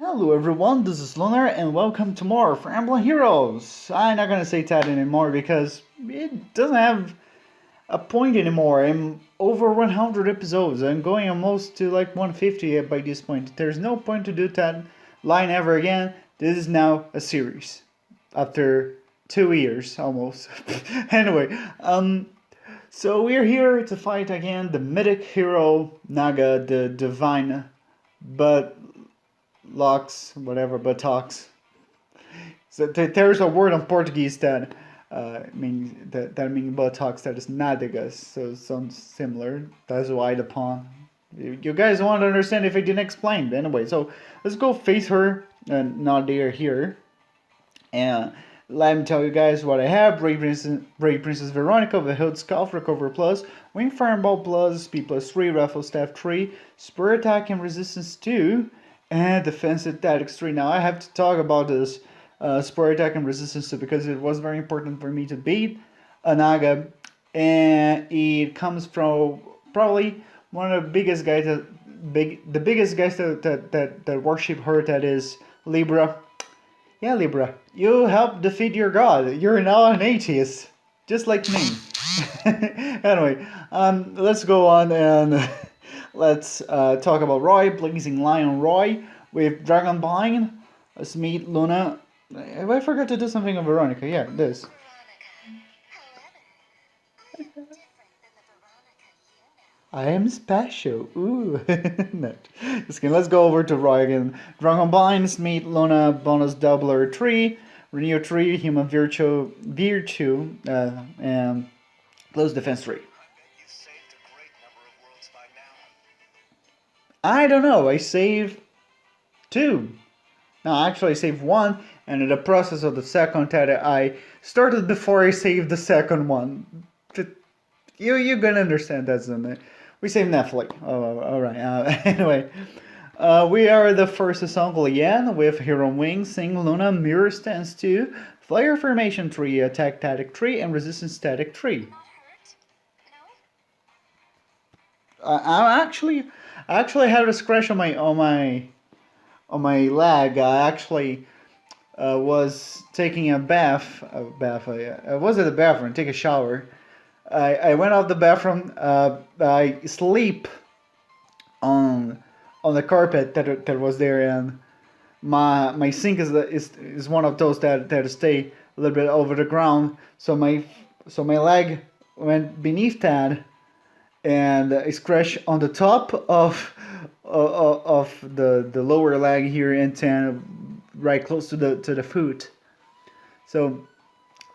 Hello everyone, this is Lunar and welcome to more for Emblem Heroes. I'm not gonna say that anymore because it doesn't have a point anymore. I'm over 100 episodes. I'm going almost to like 150 by this point. There's no point to do that line ever again. This is now a series after 2 years almost. Anyway, so we're here to fight again the mythic hero Naga, the divine, but locks, whatever, buttocks. So there's a word in Portuguese that means buttocks that is nádegas, so it sounds similar. That's why the pawn. You guys want to understand if I didn't explain. But anyway, so let's go face her, and not there here. And let me tell you guys what I have. Brave Princess Veronica with Hilt Scarf, Recover Plus, Wing Fireball Plus, Speed Plus 3, Raffle Staff 3, Spur Attack and Resistance 2, and Defensive Tactics 3. Now I have to talk about this Spur Attack and Resistance 2 because it was very important for me to beat a Naga, and it comes from probably one of the biggest guys the biggest guys that worship her, that is Libra. Yeah, Libra, you helped defeat your god. You're now an atheist, just like me. Anyway, let's go on and let's talk about Roy, Blazing Lion Roy with Dragonbind. Let's meet Luna. I forgot to do something on Veronica. Yeah, this. I am special. Ooh. No. Just kidding. Let's go over to Roy again. Dragonbind, meet Luna, bonus doubler 3, renew 3, human virtue, and close defense 3. I don't know. I saved 2. No, actually I saved 1, and in the process of the second that I started before I saved the second one. You're gonna understand that, isn't it? We saved Netflix. Oh, alright. Anyway, we are the first ensemble again with Hero Wings, Sing Luna, Mirror Stance 2, Flare Formation 3, Attack Static 3, and Resistance Static 3. I actually had a scratch on my leg. I actually was taking a bath. I was at the bathroom, take a shower. I went out the bathroom. I sleep on the carpet that was there, and my sink is one of those that stay a little bit over the ground. So my leg went beneath that, and I scratched on the top of the lower leg here, and then right close to the foot. So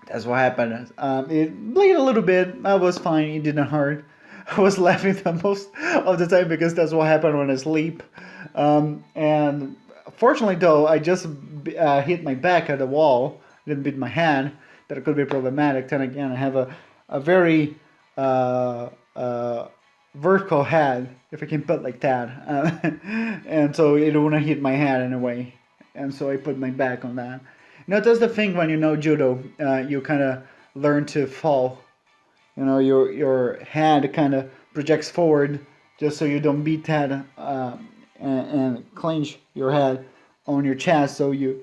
that's what happened. It bleeded a little bit. I was fine. It didn't hurt. I was laughing the most of the time because that's what happened when I sleep. And fortunately, though, I just hit my back at the wall. Didn't beat my hand. That could be problematic. Then again, I have a very vertical head, if I can put like that. And so it wouldn't hit my head in a way. And so I put my back on that. That's the thing when you know judo, you kind of learn to fall. Your head kind of projects forward just so you don't beat that and clench your head on your chest, so you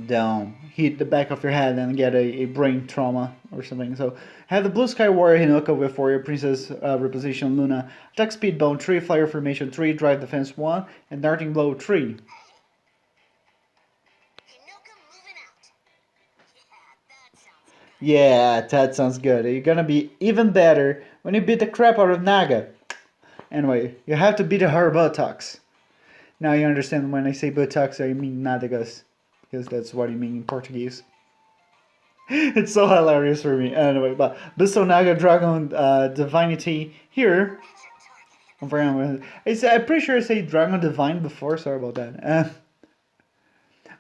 don't hit the back of your head and get a brain trauma or something. So have the Blue Sky Warrior Hinoka with Warrior Princess Reposition Luna, Attack Speed Bone 3, Flyer Formation 3, Drive Defense 1, and Darting Blow 3. Yeah, that sounds good. You're gonna be even better when you beat the crap out of Naga. Anyway, you have to beat her buttocks. Now you understand when I say buttocks, I mean nádegas, because that's what you mean in Portuguese. It's so hilarious for me. Anyway, but Battle-Naga-Dragon Divinity here. I'm pretty sure I said Dragon Divine before. Sorry about that.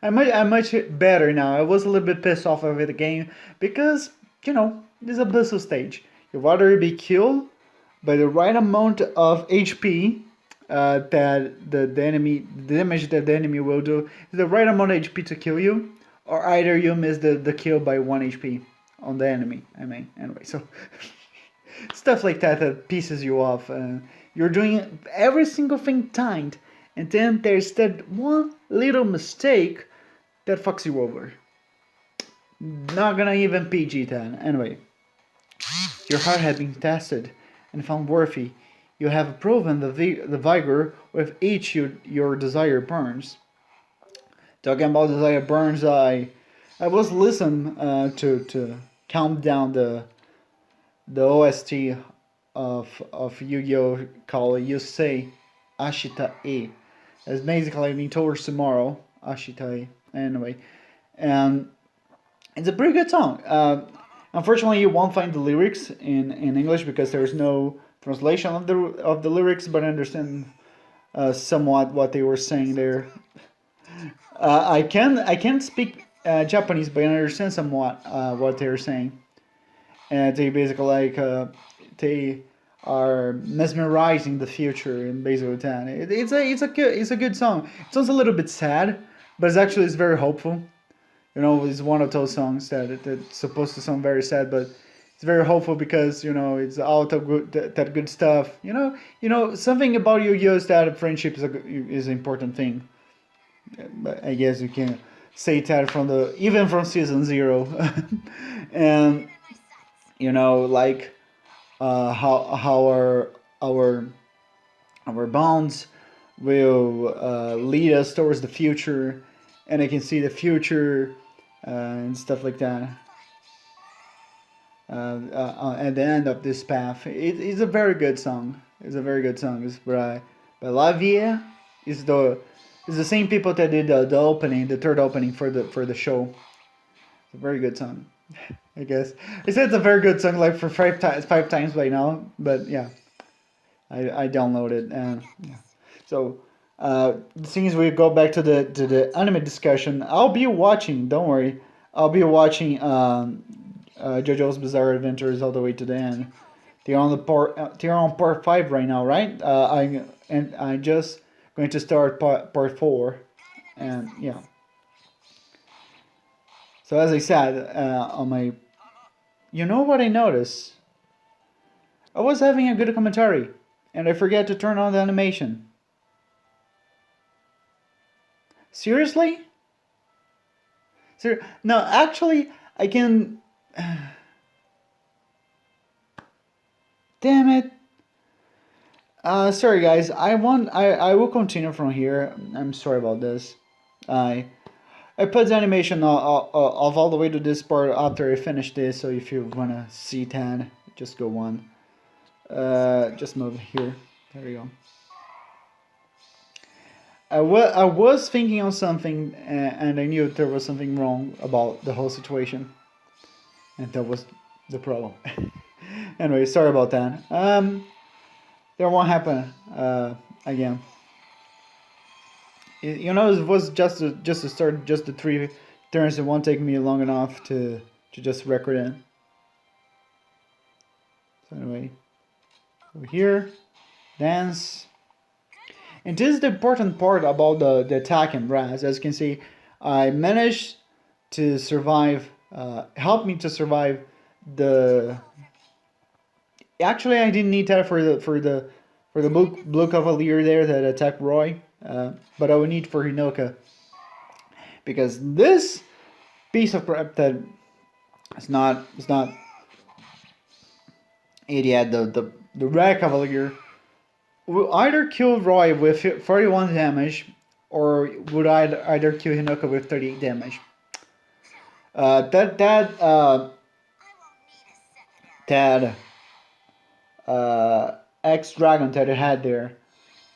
I'm much better now. I was a little bit pissed off with the game because, this is a Abyssal stage. You'd rather be killed by the right amount of HP that the damage that the enemy will do is the right amount of HP to kill you, or either you miss the kill by 1 HP on the enemy. Anyway, so stuff like that pisses you off. You're doing every single thing timed, and then there's that one little mistake that fucks you over. Not gonna even PG-10. Anyway, your heart has been tested and found worthy. You have proven the vigor with each your desire burns. Talking about desire burns, I was listening to count down the OST of Yu-Gi-Oh called Yusei Ashita E. It's basically mean towards tomorrow, Ashita E. Anyway, and it's a pretty good song. Unfortunately, you won't find the lyrics in English because there's no translation of the lyrics, but I understand somewhat what they were saying there. I can't speak Japanese, but I understand somewhat what they were saying. And they basically they are mesmerizing the future in basically that. It's a good song. It sounds a little bit sad, but it's very hopeful. It's one of those songs that's supposed to sound very sad, but it's very hopeful because it's all that good stuff. Something about Yu-Gi-Oh is that friendship is an important thing. But I guess you can say that even from season 0, and like how our bonds will lead us towards the future, and I can see the future and stuff like that. At the end of this path, it's a very good song. It's a very good song. It's by La Vie. It's the same people that did the opening, the third opening for the show. It's a very good song, I guess. I said it's a very good song like for five times by now, but yeah, I downloaded and yeah. So since we go back to the anime discussion, I'll be watching. Don't worry, I'll be watching JoJo's Bizarre Adventures all the way to the end. They're on part 5 right now, right? I just going to start part 4, and yeah. So as I said, on my, what I noticed? I was having a good commentary, and I forget to turn on the animation. Seriously? No, actually, I can. Damn it. Sorry guys, I will continue from here. I'm sorry about this. I put the animation of all the way to this part after I finish this, so if you wanna see 10, just go on. Just move here. There we go. I was thinking on something, and I knew there was something wrong about the whole situation, and that was the problem. Anyway, sorry about that. That won't happen again. It was just to start just the 3 turns. It won't take me long enough to just record it. So anyway, over here, dance. And this is the important part about the attack and Raz. As you can see, I managed to survive. Helped me to survive the. Actually, I didn't need that for the blue cavalier there that attacked Roy, but I would need for Hinoka, because this piece of crap that is not idiot. The red cavalier will either kill Roy with 41 damage, or would either kill Hinoka with 38 damage. That ex-dragon that I had there,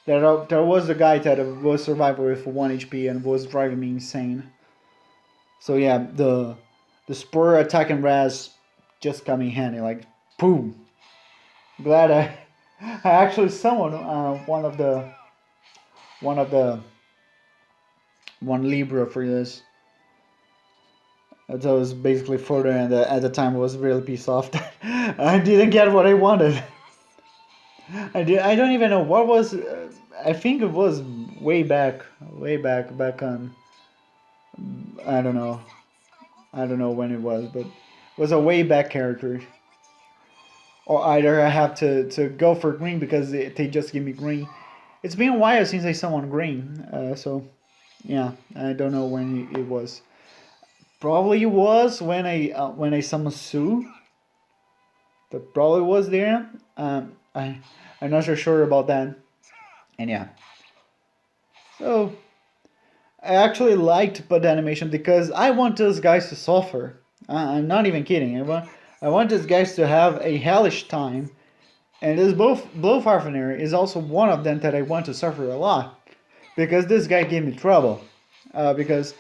there was a guy that was survivor with 1 HP and was driving me insane. So yeah, the spur attack and Raz just come in handy, like boom. Glad I actually summoned one Libra for this. That was basically further, and at the time I was really pissed off that I didn't get what I wanted. I don't even know what was. I think it was way back on. I don't know when it was, but it was a way back character. Or either I have to go for green because they just give me green. It's been a while since I summoned green, so yeah, I don't know when it was. Probably it was when I summoned Sue. That probably was there. I'm not so sure about that. And yeah, so I actually liked Bud animation because I want those guys to suffer. I'm not even kidding. I want these guys to have a hellish time. And this Blowfarfener is also one of them that I want to suffer a lot. Because this guy gave me trouble. Because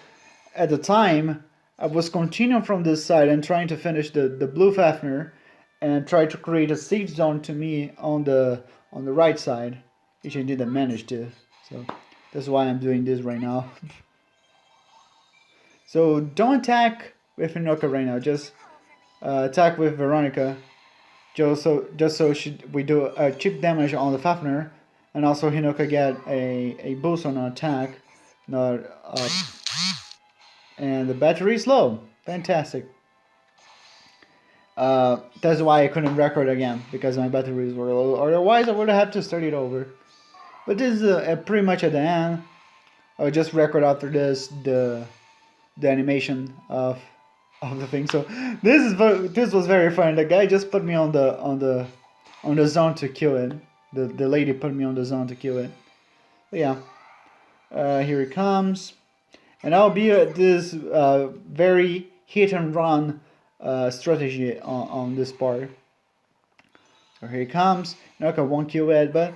at the time, I was continuing from this side and trying to finish the Blowfarfener and try to create a safe zone to me on the right side, which I didn't manage to. So that's why I'm doing this right now. So don't attack with Hinoka right now. Just attack with Veronica. Just so we do cheap damage on the Fafnir, and also Hinoka get a boost on attack. Not and the battery is low. Fantastic. That's why I couldn't record again, because my batteries were low. Otherwise, I would have to start it over. But this is pretty much at the end. I'll just record after this the animation of the thing. So this was very fun. The guy just put me on the zone to kill it. The lady put me on the zone to kill it. But yeah, here it comes, and I'll be this very hit and run strategy on this part. So here it comes. Okay, won't kill it, but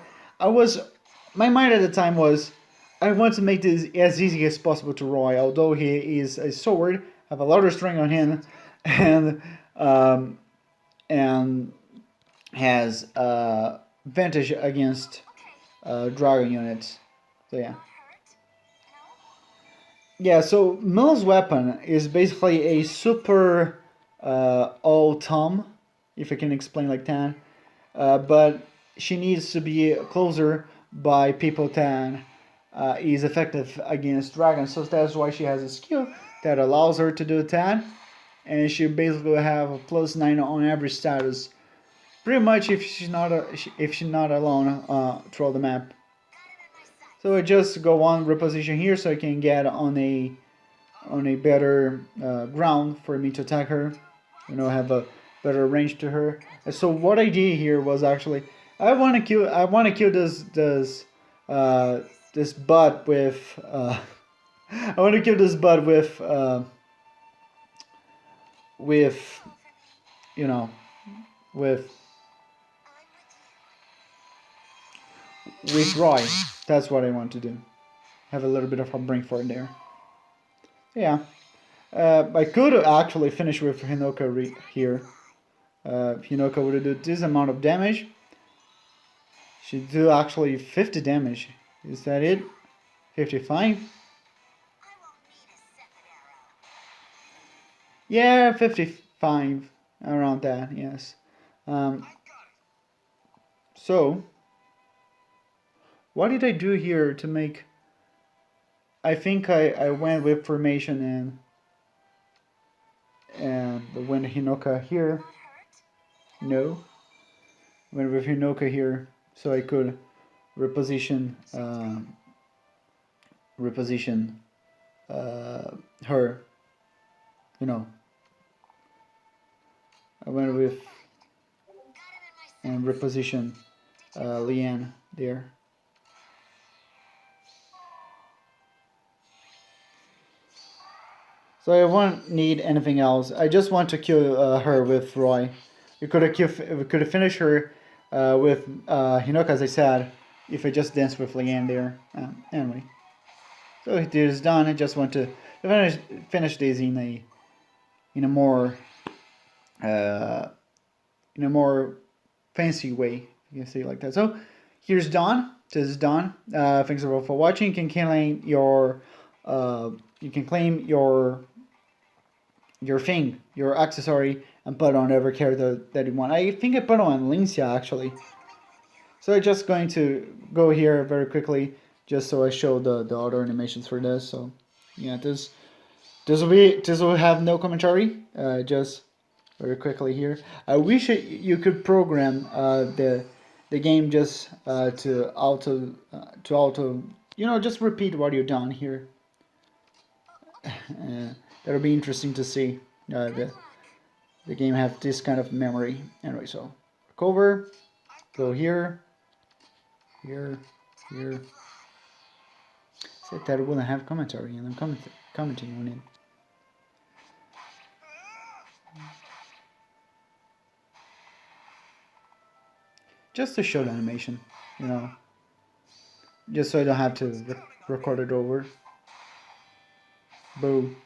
my mind at the time was I want to make this as easy as possible to Roy. Although he is a sword, have a lot of strength on him, and has advantage against dragon units. So yeah. Yeah, so Mel's weapon is basically a super all-Tom, if I can explain like that. But she needs to be closer by people that is effective against dragons. So that's why she has a skill that allows her to do that. And she basically have a +9 on every status. Pretty much if she's not alone throughout the map. So I just go on reposition here so I can get on a better ground for me to attack her. Have a better range to her. And so what I did here was actually I want to kill this bud with I want to kill this bud with Roy. That's what I want to do. Have a little bit of a brain for it there. Yeah. I could actually finish with Hinoka here. Hinoka would do this amount of damage. She'd do actually 50 damage. Is that it? 55? Yeah, 55. Around that, yes. So, what did I do here to make... I think I went with formation and went Hinoka here. No. Went with Hinoka here so I could reposition her. I went with and reposition Leanne there. So I won't need anything else. I just want to kill her with Roy. We could have finished her with Hinoka, as I said, if I just danced with Leanne there. Anyway, so it is done. I just want to finish this in a more fancy way. You can say it like that. So here's Dawn. This is Dawn. Thanks everyone for watching. You can claim your thing, your accessory, and put on every character that you want. I think I put on Lincia actually. So I'm just going to go here very quickly, just so I show the other animations for this. So yeah, this will have no commentary. Just very quickly here. I wish you could program the game just to auto just repeat what you've done here. That'll be interesting to see. The game have this kind of memory. Anyway, so recover, go here, here. Said that it wouldn't have commentary, and I'm commenting on it. Just to show the animation, just so I don't have to record it over. Boom.